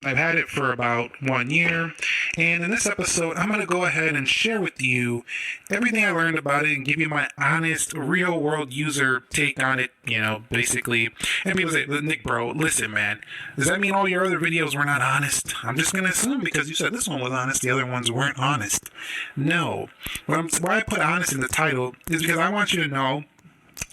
I've had it for about 1 year, and in this episode, I'm going to go ahead and share with you everything I learned about it and give you my honest, real world user take on it. Basically, and people say, Nick, bro, listen, man, does that mean all your other videos were not honest? I'm just going to assume because you said this one was honest, the other ones weren't honest. No. Why I put honest in the title is because I want you to know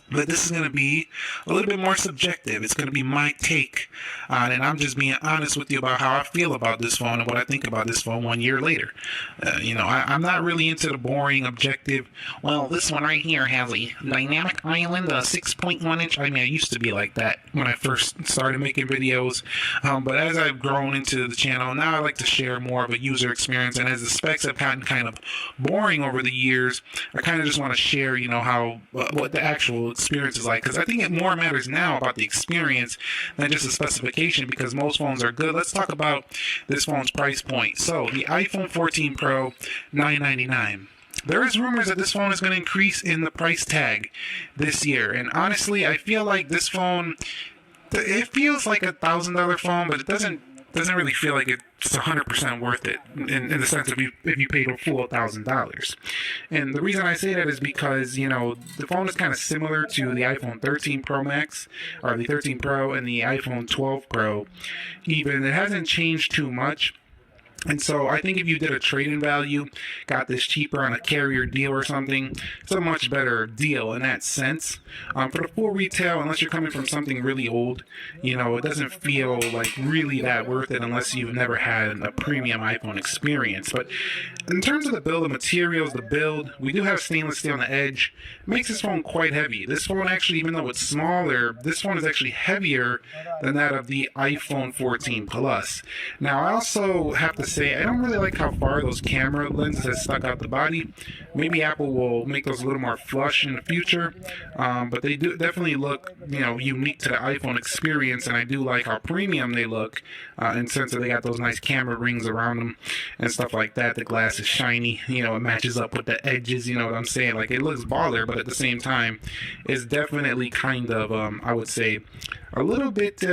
but this is going to be a little bit more subjective. It's going to be my take on it, and I'm just being honest with you about how I feel about this phone and what I think about this phone 1 year later. I'm not really into the boring, objective, well, this one right here has a dynamic island, a 6.1 inch. I mean, I used to be like that when I first started making videos, but as I've grown into the channel, now I like to share more of a user experience, and as the specs have gotten kind of boring over the years, I kind of just want to share, how what the actual experience is like, because I think it more matters now about the experience than just the specification, because most phones are good. Let's talk about this phone's price point. So the iPhone 14 Pro, $999. There is rumors that this phone is going to increase in the price tag this year, and honestly, I feel like this phone, it feels like $1,000 phone, but it doesn't really feel like it's 100% worth it in the sense of if you paid a full $1,000. And the reason I say that is because, the phone is kind of similar to the iPhone 13 Pro Max, or the 13 Pro and the iPhone 12 Pro. Even it hasn't changed too much. And so I think if you did a trade-in value, got this cheaper on a carrier deal or something, it's a much better deal in that sense. For the full retail, unless you're coming from something really old, it doesn't feel like really that worth it unless you've never had a premium iPhone experience. But in terms of the build, the materials, the build, we do have stainless steel on the edge. It makes this phone quite heavy. This phone actually, even though it's smaller, this phone is actually heavier than that of the iPhone 14 Plus. Now, I also have to say, I don't really like how far those camera lenses have stuck out the body. Maybe Apple will make those a little more flush in the future, but they do definitely look, unique to the iPhone experience, and I do like how premium they look, in the sense that they got those nice camera rings around them and stuff like that. The glass is shiny, it matches up with the edges, you know what I'm saying? Like, it looks baller, but at the same time, it's definitely kind of, I would say, a little bit,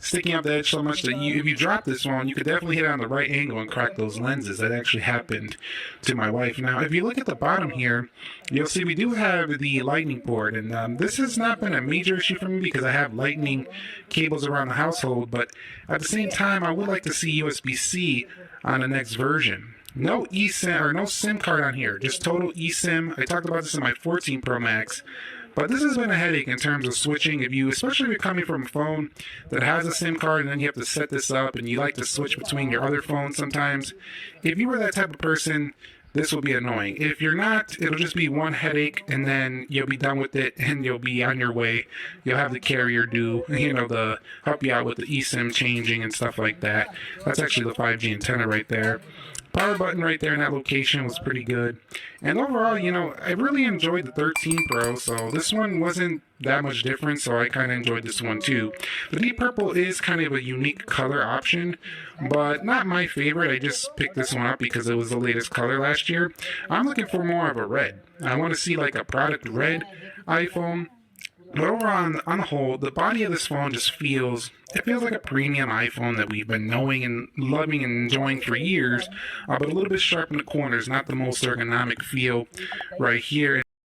sticking out the edge so much that if you drop this one, you could definitely hit it on the right angle and crack those lenses. That actually happened to my wife. Now, if you look at the bottom here, you'll see we do have the lightning port, and this has not been a major issue for me because I have lightning cables around the household, but at the same time, I would like to see USB-C on the next version. No eSIM or no SIM card on here, just total eSIM. I talked about this in my 14 Pro Max. But this has been a headache in terms of switching. Especially if you're coming from a phone that has a SIM card and then you have to set this up and you like to switch between your other phones sometimes. If you were that type of person, this will be annoying. If you're not, it'll just be one headache and then you'll be done with it and you'll be on your way. You'll have the carrier do, the help you out with the eSIM changing and stuff like that. That's actually the 5G antenna right there. Power button right there in that location was pretty good. And overall, I really enjoyed the 13 Pro, so this one wasn't that much different, so I kind of enjoyed this one too. The deep purple is kind of a unique color option, but not my favorite. I just picked this one up because it was the latest color last year. I'm looking for more of a red. I want to see like a product red iPhone. But overall, on the whole, the body of this phone just feels like a premium iPhone that we've been knowing and loving and enjoying for years, but a little bit sharp in the corners, not the most ergonomic feel right here.